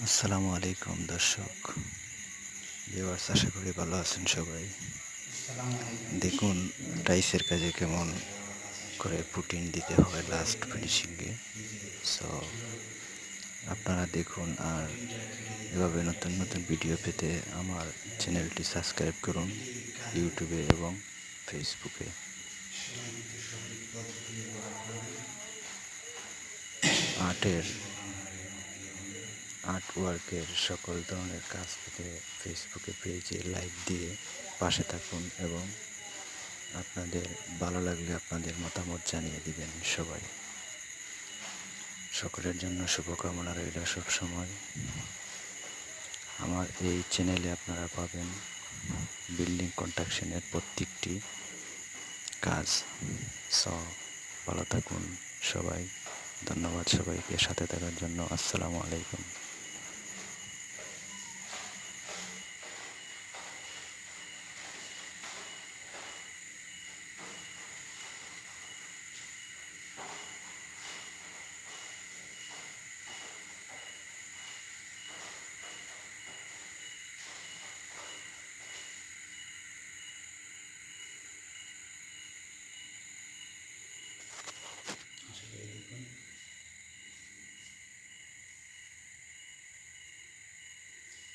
আসসালামু আলাইকুম দর্শক ভিউয়ার্স, আশা করি ভালো আছেন সবাই। দেখুন টাইসের কাজে কেমন করে প্রোটিন দিতে হয় লাস্ট ফিনিশিংয়ে। সো আপনারা দেখুন, আর এভাবে নতুন নতুন ভিডিও পেতে আমার চ্যানেলটি সাবস্ক্রাইব করুন ইউটিউবে এবং ফেসবুকে। আর্টের আর্টওয়ার্কের সকল ধরনের কাজ পেতে ফেসবুকে পেজে লাইক দিয়ে পাশে থাকুন এবং আপনাদের ভালো লাগলে আপনাদের মতামত জানিয়ে দিবেন। সবাই সকলের জন্য শুভকামনা রইল সব সময়। আমার এই চ্যানেলে আপনারা পাবেন বিল্ডিং কনস্ট্রাকশনের প্রত্যেকটি কাজ। সো ভালো থাকুন সবাই। ধন্যবাদ সবাইকে সাথে থাকার জন্য। আসসালামু আলাইকুম।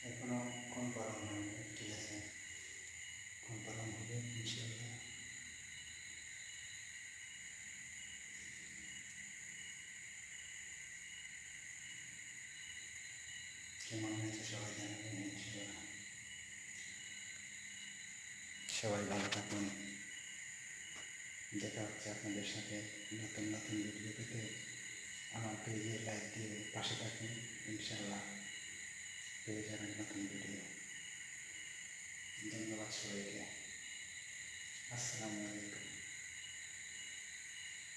এখনো কনফার্ম হয়নি, ঠিক আছে, কনফার্ম হবে ইনশাআল্লাহ। কেমন হয়েছে সবাই জানাবেন ইনশাআল্লাহ। সবাই ভালো থাকুন। দেখা হচ্ছে আপনাদের সাথে নতুন নতুন ভিডিও পেতে আমার পেজে লাইক দিয়ে পাশে থাকুন। ইনশাআল্লাহ পেয়ে যাবেন নতুন ভিডিও। ধন্যবাদ সবাইকে। আসসালামু আলাইকুম।